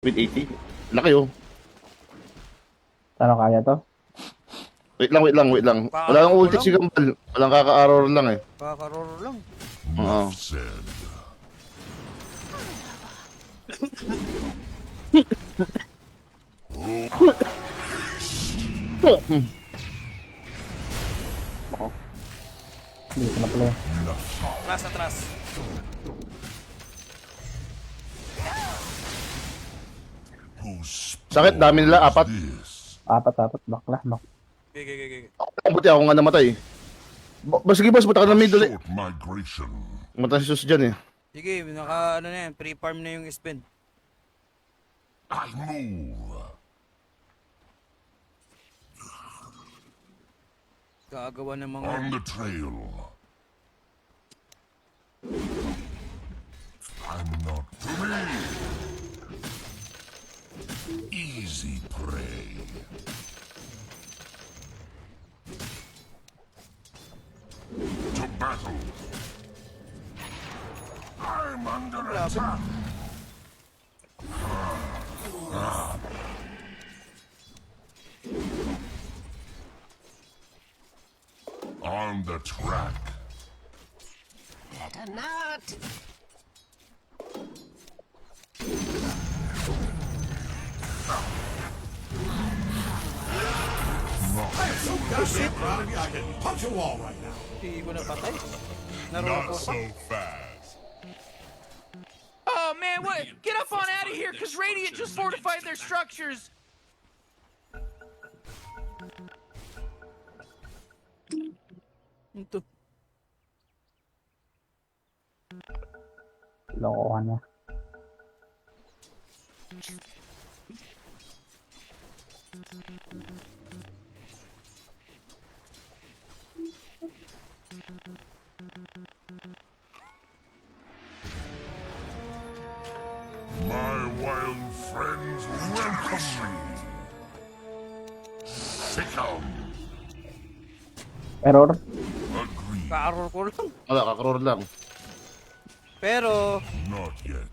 With 80. Laki oh. Ano kaya to? Wait lang. Wala nang Kaka-arrow ulti lang. si Gambal. Walang kaka-arrow lang eh. Kakaroro lang. Oo. Said. Hindi ko na pala. Atras, atras. Whose Sakit, dami nila, apat. this? Apat, bakla. Gigi. Buti ako nga namatay. Sige boss, buta ka na middle eh. Short migration. Matay si Sus dyan eh. Sige, naka ano na yan. Pre-farm na yung spin. I move. Gagawa ng mga... On the trail. I'm not to me. Easy prey. To battle. I'm under attack. On the track. Better not. Hindi ko na patay. Naroon ko pa. fast. Oh man, what? Get up on out of here, cause Radiant just fortified their structures. Ito. Lokohan niya. My wild friends welcome me. Sickle. Error. Agree. Ka-arrow ko lang. Wala, kaka-roar lang. Pero, Not yet.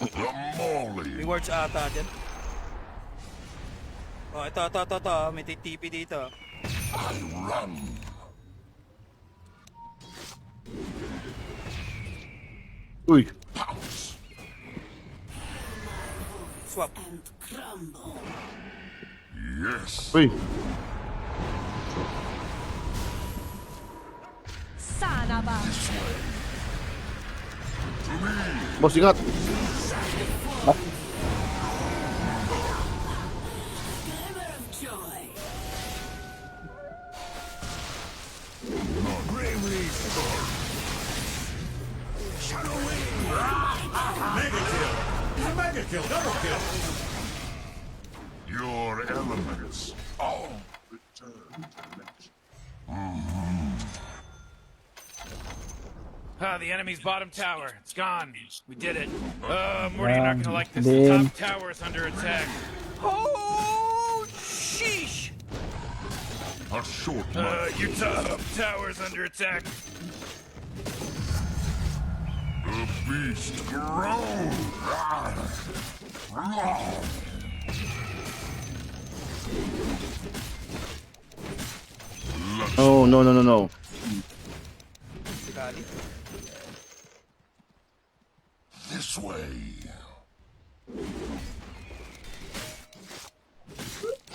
The Molly. rewards ata dyan. Oh, ito. May TTP dito. I run. Uy, Pounce. Swap. Yes. uy. Sana ba? Boss, ingat. Your elements all return to nature. The enemy's bottom tower. It's gone. We did it. Morty, you're not gonna like this. Damn. The top tower is under attack. Oh, sheesh! A short Your top tower is under attack. The beast grows. No. Sikali. This way.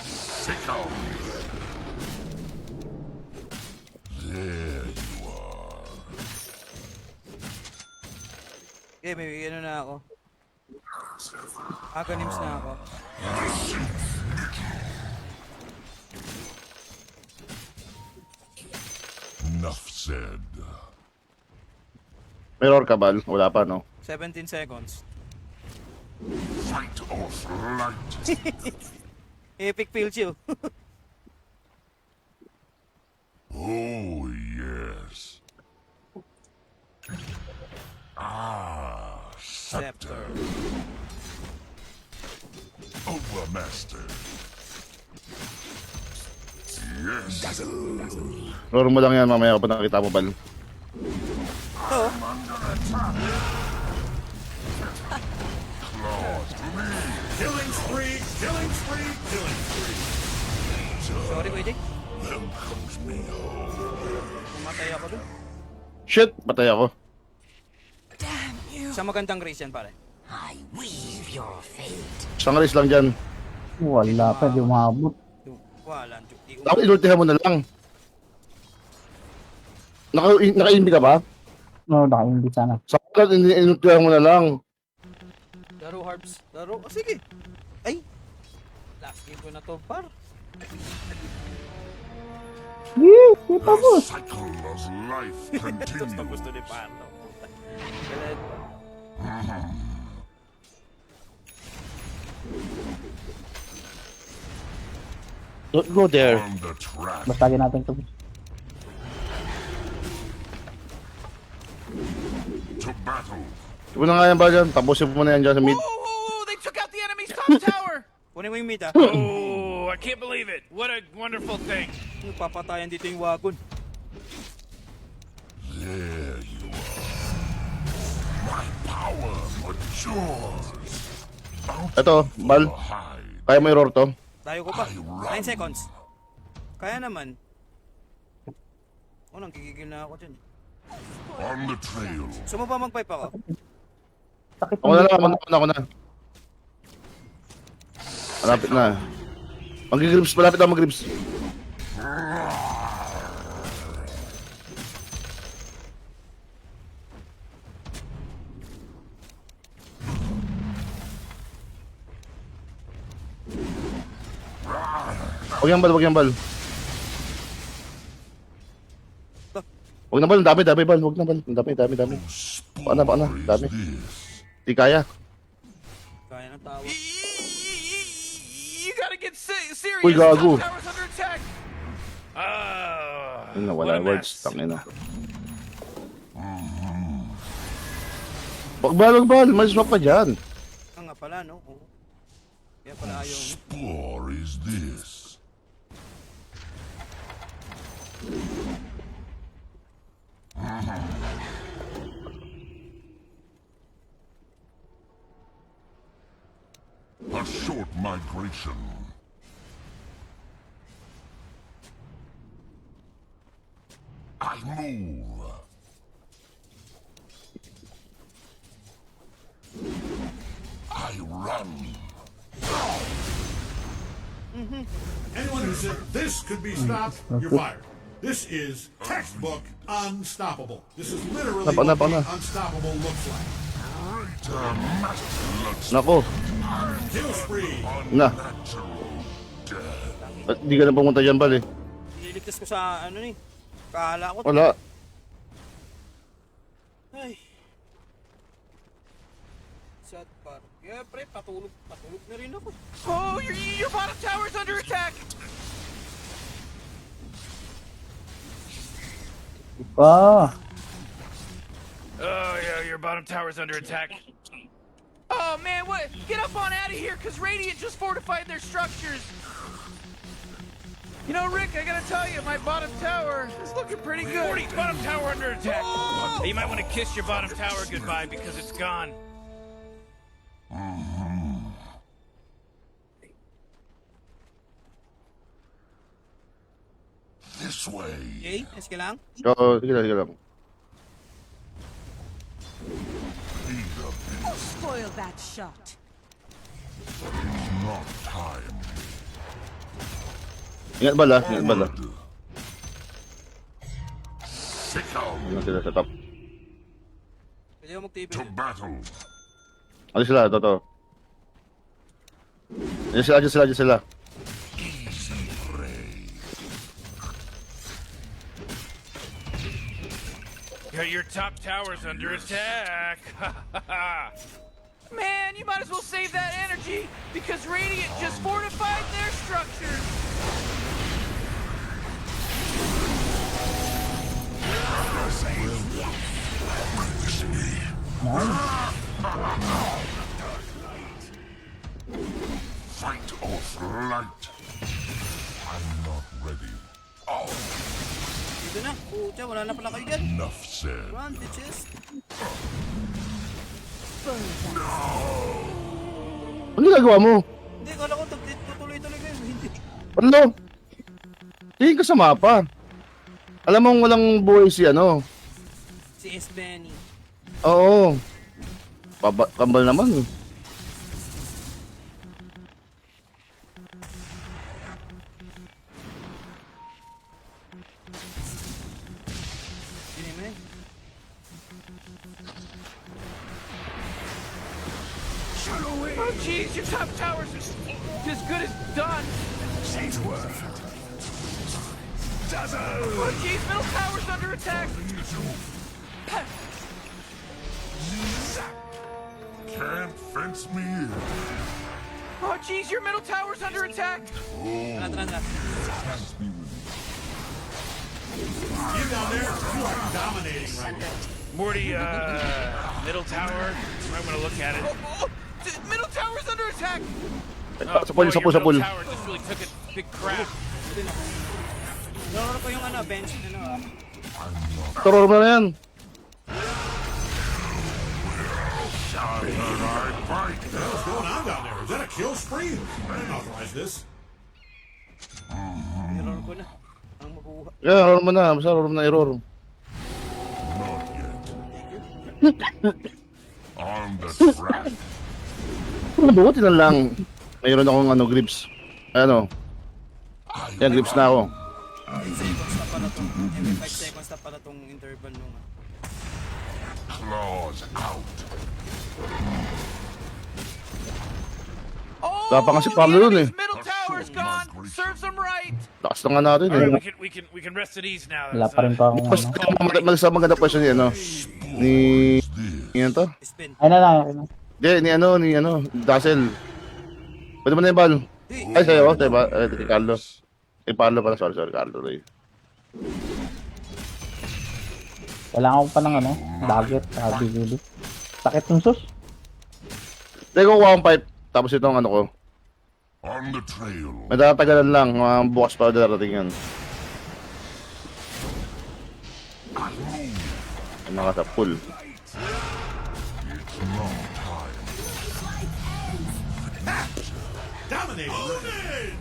Sickle. There you are. Okay, may ano na ako. Agonims na ako. Enough said. May roar ka, Bal? Wala pa, no? 17 seconds. Fight or flight. Epic field chill. Oh, yes. Scepter. Overmaster. Yes. Roar mo lang yan mamaya kapag nakita mo, Bal. Ito. Killing spree, killing spree, killing spree. Sorry, Kuya Jake. Then comes me home. Pumatay ako dun. Shit, patay ako. Sa magandang race yan, pare. I weave your fate. Isang race lang dyan. Wala pa, di umabot. Wala. Dapat inultihan mo na lang. Naka-inbi ka ba? No, naka-hindi sana. Sakat, inultihan mo na lang. Laro, Harbs. Laro. Oh, sige. Ay. Last game ko na to, par. Yee! Di pa The boss! cycle of life Gusto continues. gusto ni par. No? Galit. Don't go there. On the track. Bastagin natin ito. To battle. Iba na nga yan ba dyan? Tapusin mo na yan dyan sa mid. Ooh, they took out the enemy's top tower. Kunin mo yung mid, ah. Oh, I can't believe it. What a wonderful thing. Papatayan dito yung wagon. There you are. My power matures. Ito, Bal. Hide. Kaya mo i-roar to? Tayo ko pa. 9 seconds. Kaya naman. Oh, nanggigigil na ako dyan. On the trail. Gusto mo ba mag-pipe ako? Sakit Ako na lang, ako na. Malapit na. Mag-grips, malapit na mag-grips. Huwag yan, Bal, huwag yan, Bal. Huwag na, Bal, ang dami, Bal. Huwag na, Bal, ang dami. Baka na, dami. This. Di kaya. Kaya ng tawa. You gotta get serious. Uy, gago. Top tower's under attack. Yun na, What wala a words. mess. Tangin na. Bal, mas swap ka dyan. Ah, nga pala, no? Oo. Kaya pala ayaw mo. Spore is this. A short migration. I move. I run. Anyone who said this could be stopped, you're fired. This is textbook unstoppable. This is literally Napa, what na. being unstoppable looks like. Nako, Kill spree. na. Ba't di ka na pumunta dyan, Bal, eh? Nililigtas ko sa, ano ni? Kahala ko. Wala. Ay. Sad par. Kaya pre, patulog na rin ako. Oh, your bottom tower's under attack. Ah! Oh yeah, your bottom tower's under attack. Oh man, what? Get up on out of here, cause Radiant just fortified their structures. You know, Rick, I gotta tell you, my bottom tower is looking pretty good. Morty, bottom tower under attack. Oh! Hey, you might want to kiss your bottom tower goodbye because it's gone. This way. Okay, yes ka lang. Oo, sige lang. Spoil that shot. Not time. Ingat, Bal, ah. Ingat, Bal, ah. Sickle. Ingat sila sa top. Pwede mo mag-TV. To battle. Alis sila, ito. Diyan sila. Easy prey. Your top tower's under attack. Man, you might as well save that energy because Radiant just fortified their structures. Fight or flight. I'm not ready. Oh, Dito na. Pucha, wala na pala kayo dyan. enough said. Run, bitches. Ano ginagawa mo? Hindi, kala ko tutuloy-tuloy kayo. Hindi. Ano? Tingin ka sa mapa. Alam mo walang buhay si ano. Si S. Benny. Oo. Kambal naman. Sino yun? Oh, jeez, your top tower's as good as done. Oh, jeez, middle tower's under attack. Can't fence me in. Oh, jeez, your middle tower's under attack. Tara, tara, tara. You down there, you are dominating right now. Morty, middle tower. Might want to look at it. Middle tower's under attack. Sa pool, sa pool, sa your pool. middle tower just really took a big crap. Naroon pa yung ano, bench, ano ah. Turo mo na yan. What's going on down there? Is that a kill spree? I didn't authorize this. Error ko na. Ang makuha. Kaya, roll mo na. Basta roll mo na error. On the track. Mabuti na lang. Mayroon akong ano, grips. Ano? Yan, grips na ako. 10 seconds na pala tong, 5 seconds na pala tong interval nung Claws out. Oh, Wala pa kasi the Pablo dun enemy's eh. middle tower's gone. Serves them right. Takas na nga natin All eh. right, we can rest at ease now. Wala pa rin pa akong Mas ano. maganda maganda pwesto ni ano. Ni yan to? spin. Ay na lang, okay na. Hindi, ni ano, Dazzle. Pwede mo na yung ball. Ay, sa'yo, sa'yo ba? Kay Carlo. Kay Carlo pala, sorry, Carlo Ray. Kailangan ko pa ng ano, dagger, bibili. Sakit ng sus. Hindi, kukuha akong pipe. Tapos itong ano ko. On the trail. May tatagalan lang. Bukas pa darating yan. Ano ka sa pool. Dominating.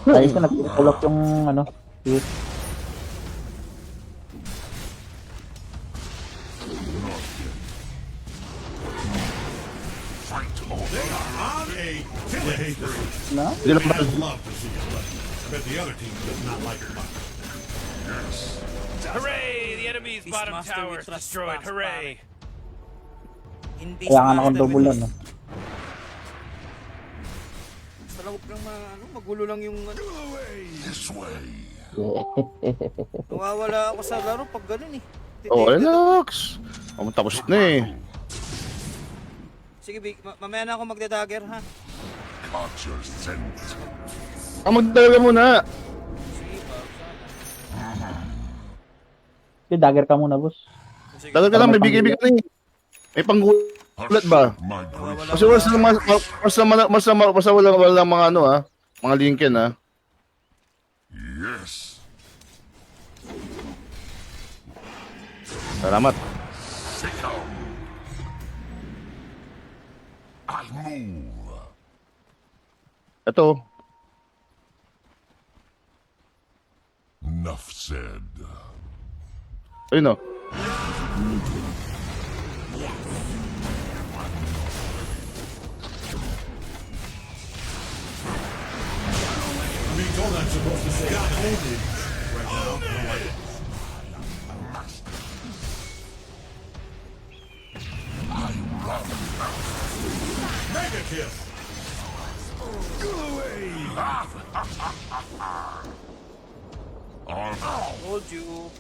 Ayos na, nagpupull yung ano, fuse. On a killing spree. Na? Hindi lang ball. I'd love to see it, but I bet the other team does not like it much. Hooray! The enemy's Beast bottom Master tower with is Trust destroyed. Pass, Hooray! Hindi Kaya nga akong double lang. No? Basta lang lang ano, magulo lang yung ano. This way. Nawawala ako sa laro pag ganun eh. Oh, relax. Tapos na eh. Sige, Big, mamaya na ako magdadagger ha. Caught your scent. Magdalaga muna. Sige, Sige, dagger ka muna, boss. sige. Dagal ka lang, may bigay-bigay na eh. May panggulat ba? My great Kasi wala mga ano ha. Mga Lincoln ha. yes. Salamat. Sickle. I move. Ito. Enough said. Ayun o. I'm being told I'm supposed to say dominating right now. I don't like it. Mega kill. Told you.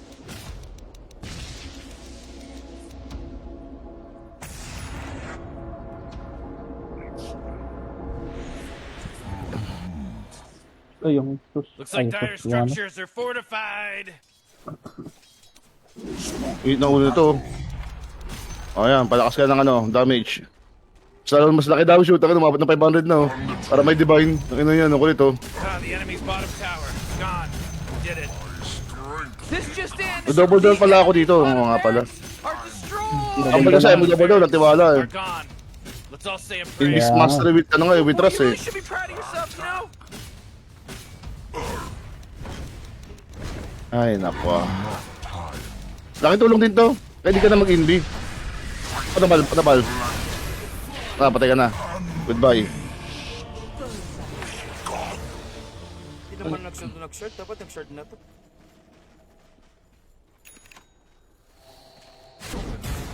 Ito yung sus. Looks like dire sus, yung ano. structures are fortified. Hit na ulo nito. O yan, palakas ka ng ano, damage. Mas laki daw shoot, ako umabot ng 500 na oh. Para may divine. Ano yan, ako nito. Ah, the enemy's bottom tower. Gone. Did it. This just in! Double down pala ako dito. Oo nga pala. Are destroyed. Ang pala sa'yo, mag-double down, natiwala eh. Are gone. Let's all say a In prayer. this mastery with, ano nga eh, with Well, trust you eh. really should be proud of yourself, you know? Ay, naku. Laki tulong din to. Kaya di ka na mag-inbi. Patabal, patabal. Ah, patay ka na. Goodbye. Hindi naman nag-short. Dapat nag-short na to.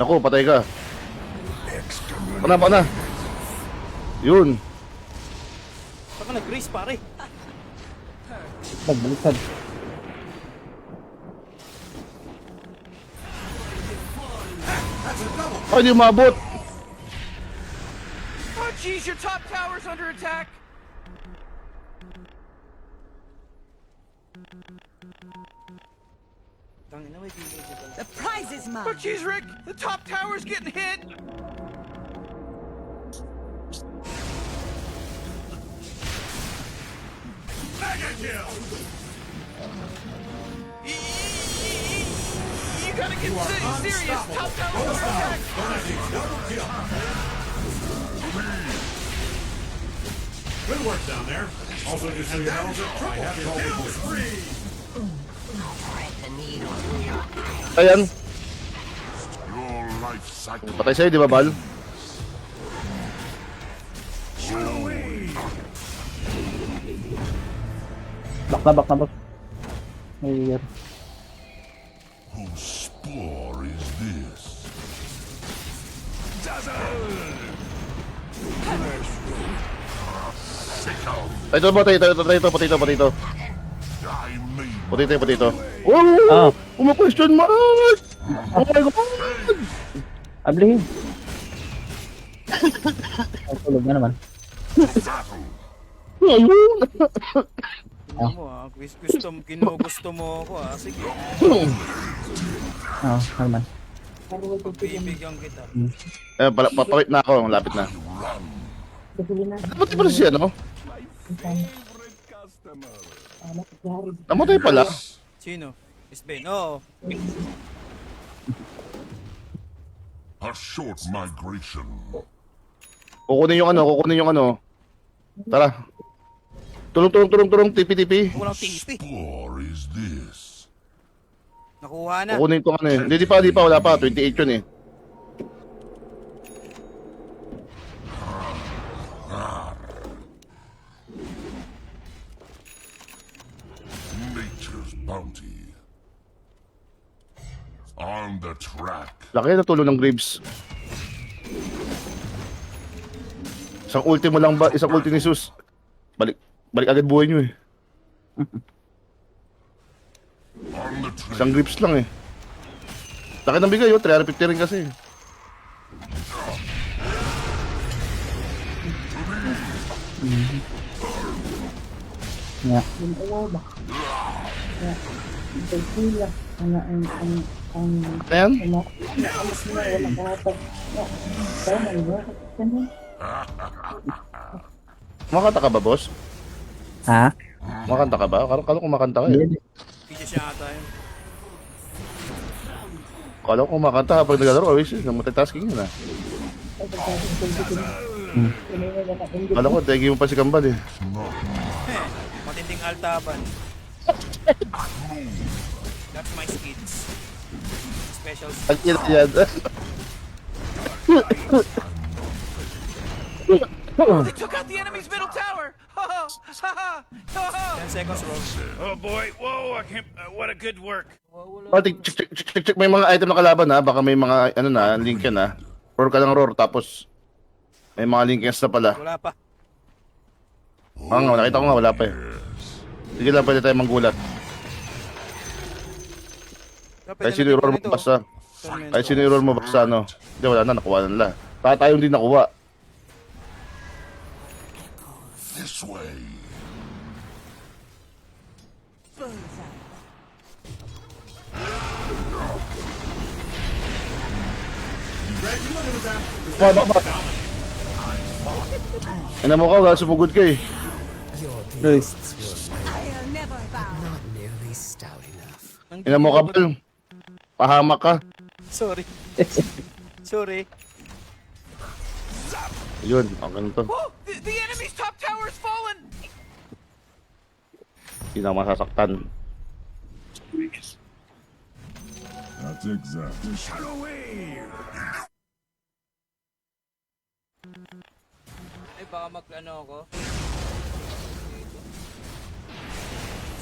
Naku, patay ka. Baka na. Yun. Saka nag-grace pare. Nagbaliktad. Ay, di umabot. Oh, jeez, your top tower's under attack. Tangina, may bigay dito. The prize is Oh, mine. jeez, Rick, the top tower's getting hit. Mega kill. You gotta get serious. Top tower's under attack. Double kill. Good work down there. Also, just so you know, I have kill spree. Ayan. Your life cycle. Patay sa'yo, di ba, Bal? Back na, boss. May Whose spore is this? Patay ito, patay ito. I made Patay ito. Oh! Question mark! Oh my God! Ablihin. Ay, tulog na naman. Ayun! Ano mo ginugusto mo ako sige. Naman. Pagbibigyan kita. Eh, papakit na ako, lapit na. Namatay pala siya, no? Namatay pala. Sino? Sven. Oo. a short migration. Kukunin yung ano. Tara. Tulong, tipi. Walang tipi. Spore is this? Nakuha na. Kukunin ko ano eh. Hindi pa, wala pa. 28 yun eh. Nature's bounty. On the track. Laki na tulong ng Graves. Isang ulti mo lang ba? Isang ulti ni Sus. Balik agad buhay nyo eh. On the track. Isang Graves lang eh. Laki ng bigay oh. 350 rin kasi. Yeah. Ayan. Kumakanta ka ba, boss? Ha? Kumakanta ka ba? Kala ko kumakanta ka eh. Pidya siya ata yun. Kala ko kumakanta habang naglalaro. Multitasking yun ah. Kala ko, tegi mo pa si Kambal eh. Matinding altaban. That's my skills. Special skills. Ang ina yan. They took out the enemy's middle tower. 10 seconds, bro. Oh boy! Whoa! I can't. What a good work. Check. May mga item na kalaban ha. Baka may mga ano na, link yan ha. Roar ka lang roar. Tapos may mga link na pala. Wala pa. Nakita ko nga, wala pa eh. Sige lang, pwede tayo manggulat. Kahit sino i-roll mo basta. Kahit sino i-roll mo basta ano. Hindi, wala na, nakuha na nila. Tayong din nakuha. This way. Ina mo ka, sumugod ka eh. I'll never bow. Ina mo ka, Bal. Pahamak ka. Sorry. Sorry. Yun, ang ganito. Whoa! The enemy's top tower has fallen! Hindi na masasaktan. That's exactly. Shadow Wave! Ay, baka mag-ano ako.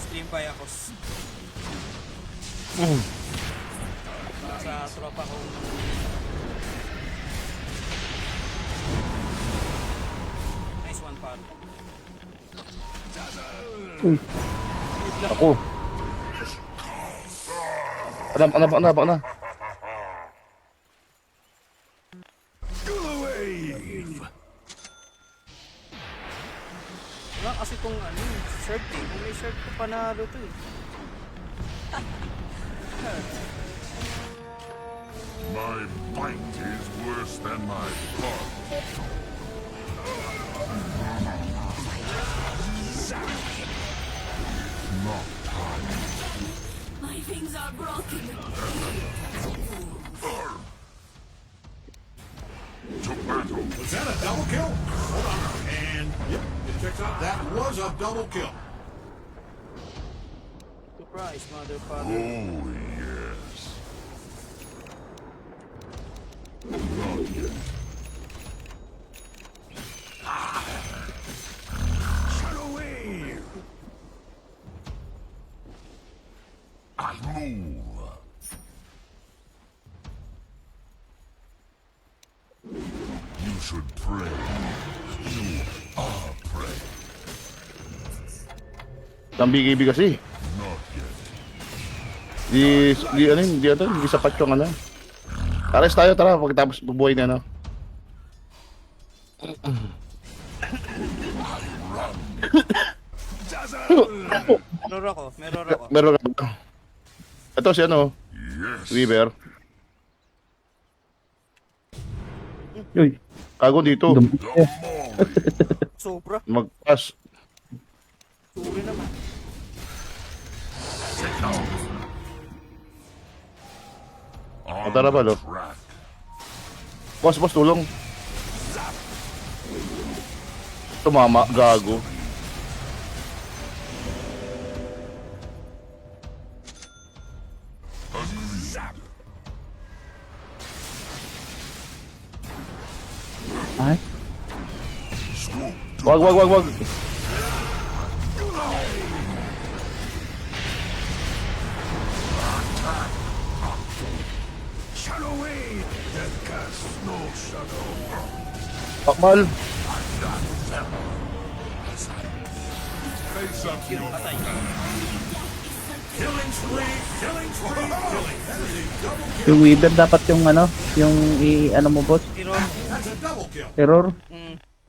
Stream by ako. Sa tropa ko. Nice one, pal. Ako. Ano. Wala kasi kung ano, shirt eh. Kung may shirt ko, panalo to eh. My bite is worse than my blood. Not time. My things are broken. To battle. Was that a double kill? Hold on. And, yep, it checks out. That was a double kill. Surprise, motherfucker. Oh, yes. Not yet. Shadow Wave! I move. You should pray. You are prey. Ang BKB kasi. Not yet. Hindi sapat yung ano. Ares tayo, tara, pagkatapos bubuhay na, no? Meron ako. Meron ka. Ito si ano, Yes. Weaver. Uy, Kago dito. Sobra. Mag-pass. Sorry naman. On Tara ba, the lo? track. Boss, tulong. Tumama, gago. ay, Wag. Shadow Wave! Death casts no shadow. Pakmal. Face up to your Killing spree, killing spree, killing. That is a double kill. yung Weaver dapat yung ano, yung ano mo boss, Tiro. That's a double kill. error.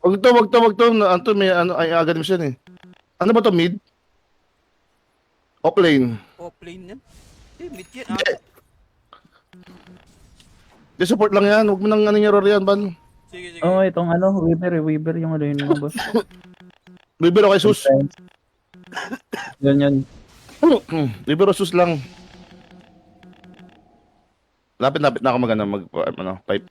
Wag to. Anto may ano ay agad mo siya eh. Ano ba to mid? Offlane. Offlane yan. Eh, mid yan. Di support lang yan. Huwag mo nang ano yung error yan, ban. Sige. Oh, itong ano, Weaver yung ano yun mga boss. Weaver o kay sus. Yan. Weaver o sus lang. Lapit na ako pipe.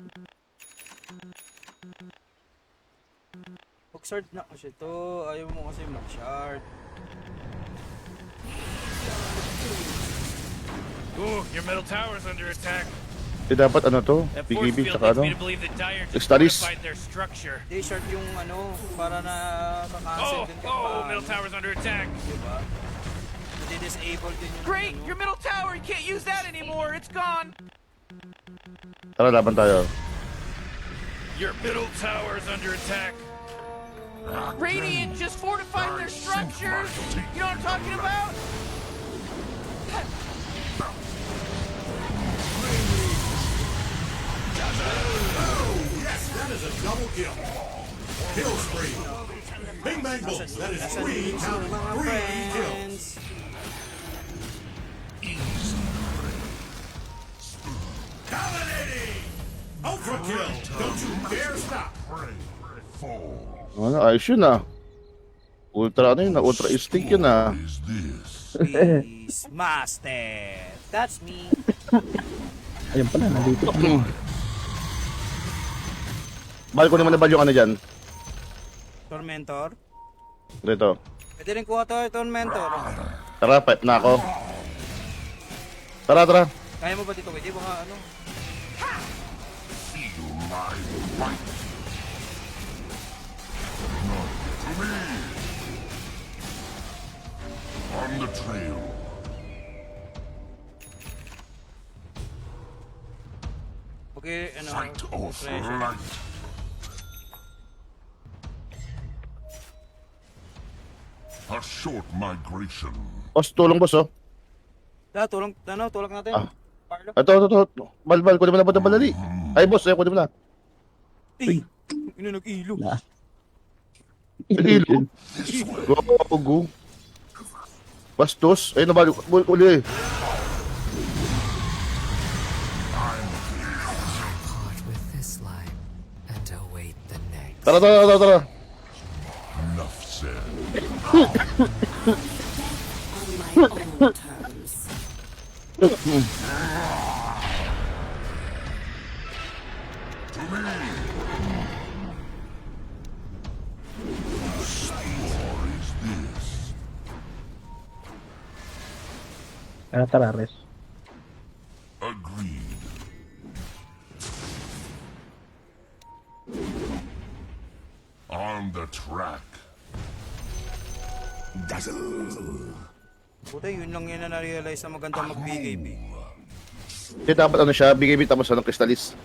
Mag-shard na kasi to. Ayaw mo kasi mag-shard. Ooh, your middle tower's under attack. Dapat ano to? That force BKB field tsaka leads ano? me to believe that Dire just Studies. fortified their structure. Hindi, shard yung ano, para na kakancel din ka pa. Middle tower's under attack. Diba? Nadi-disable din yung Great, ano. your middle tower, you can't use that anymore. It's gone. Tara, laban tayo. Your middle tower's under attack. Radiant just fortified their structures. You know what I'm talking about? Yes, that is a double kill. Kill spree. Bing bang boom. That is three count. Three kills. Dominating. Ultra kill. Don't you dare stop. fall. Ano, ayos yun ah. Ultra ano yun ah. Ultra instinct yun ah. Is this? Beast Master. That's me. Ayun pala, nandito. Bal ko naman na bal yung ano dyan. Tormentor. Dito. Pwede rin kuha to, Tormentor. Tara, pet na ako. Tara, tara. Kaya mo ba dito? Pwede baka ano? Feel my might. Not to me. On the trail. Okay, ano? Fight or pressure. flight. A short migration. Boss, tulong boss, oh. Tulong natin. Ah. Parlo. Ito. Bal, kunin mo na po na balali. Ay, boss, ay, kunin mo na. Eh, ino nag-ilo. Ilo. Go. Bastos. Ay, nabali. Uli. Caught with this slime and await the next. Tara. Enough said. On my own terms. Or is this? Tara, res. Agreed. On the track. Dazzle. Puta, yun lang yun na na-realize na maganda mag-BKB. Hindi dapat ano siya, BKB tapos anong Crystallis.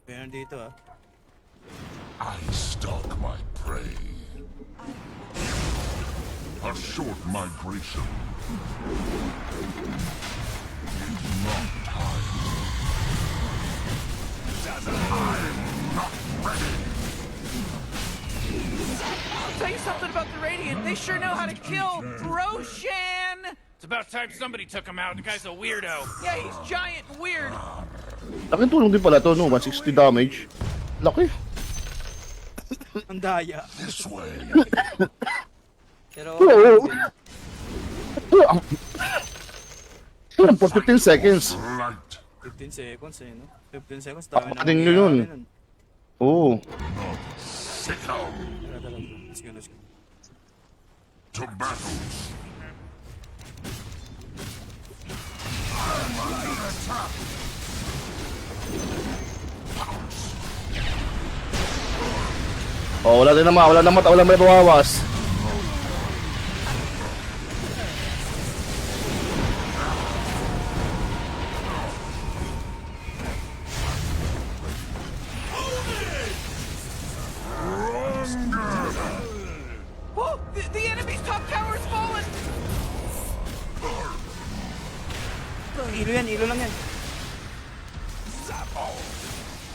Kaya dito ah. I stalk my prey. A short migration. Not time. I'll tell you something about the Radiant. They sure know how to kill Roshan. It's about time somebody took him out. The guy's a weirdo. Yeah, he's giant and weird. Laking tulong din pala to, no? 160 damage. Laki. Ang daya. This way. Pero, For 15 seconds. Light. 15 seconds eh, no? 15 seconds, dami na. Pakating nyo yun. Oo. Sickle. Let's go. To battle. Oh, wala may bawawas. Oh, the enemy's top tower is fallen. Ilo lang yan.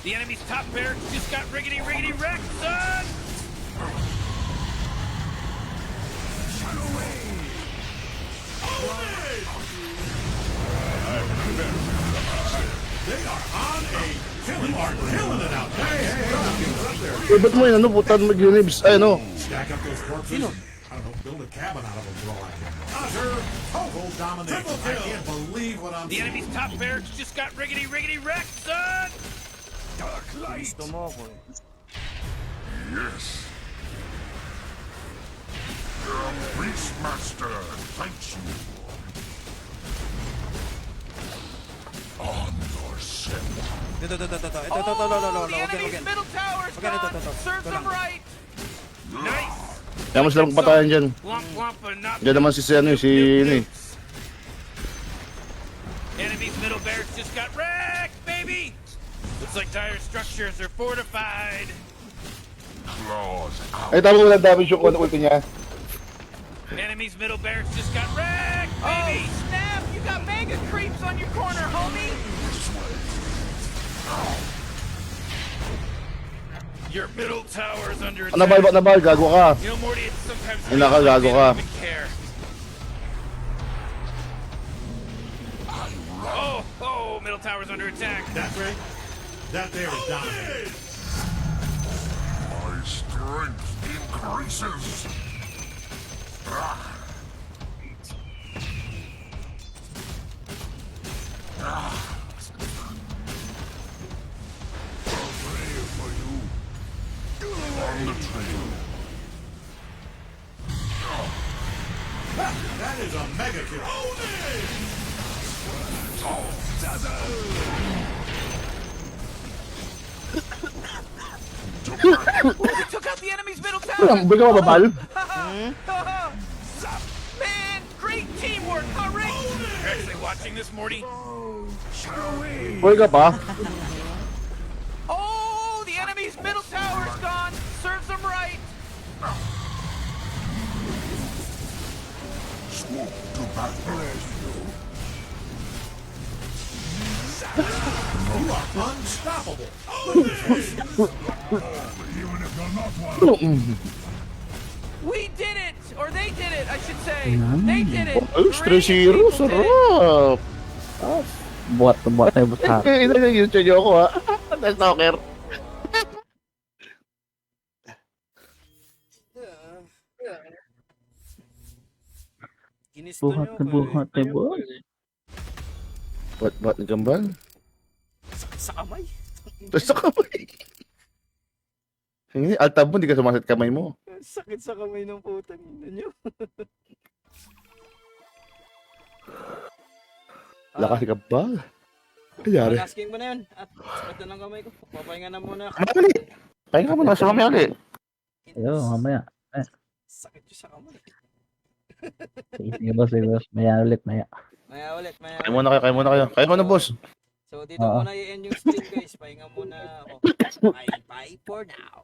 The enemy's top barracks just got riggedy wrecked, son. They are on a killing it out. Hey, up there. Eh, ba't mo yun, ano, putan mag-unibs? Ay, ano? Stack up those corpses. And, I don't know, build a cabin out of them for all I care. Utter total domination. I can't believe what I'm The seeing. enemy's top barracks just got riggedy wrecked, son. Dark light. Gusto mo ako eh. Yes. Your Beastmaster thanks you. On your scent. Ito, The enemy's again. middle tower's Again, ito. gone. Serves Ito them lang. right. Nice. Kaya mo silang patayan dyan. Womp, but not Diyan naman si Enemy's middle barracks just got wrecked, baby! Looks like dire structures are fortified. Claws out. Ay, tama walang damage yung ulti niya. Enemy's middle barracks just got wrecked, baby! Oh, snap! You got mega creeps on your corner, homie! Your middle tower's under attack. Nabal, gago ka. You know, Morty, it's sometimes Ay, nakagago they ka. don't even care. Oh, middle tower's under attack. That's right. That there is dominating. My strength increases. That is a mega kill. We took out the enemy's middle Ang tower. bigaw babal. Man, great teamwork, huh, Rick? Actually watching this, Morty? Boy ka pa. Oh, the enemy's middle tower's gone. Serves them right. You are unstoppable. We did it, or they did it, I should say. They did it. Ay, stress zero. Brilliant people did it. Sarap. Buat na yung buta. Ina yung YouTube nyo ako ha. Stalker. Ginisto Buhat nyo. na buhat na buhat. Ba't nagambal? Sakit sa kamay. Tapos sa kamay. Hindi, altab mo, hindi ka sumasat kamay mo. Sakit sa kamay ng putang ina nyo. Lakas ka ba? Kayari. Asking mo na yun. At sakit na ng kamay ko. Papahinga na muna. Kamay ulit. Pahinga mo na sa kamay ulit. Ayun, mamaya. Sakit yun sa kamay. Sige boss, sige boss. Maya ulit, maya. Maya ulit, maya Kain muna kayo, kain muna kayo. Kain muna, boss. So dito Oo. muna i-end yung stream guys. Pahinga muna ako. Bye bye for now.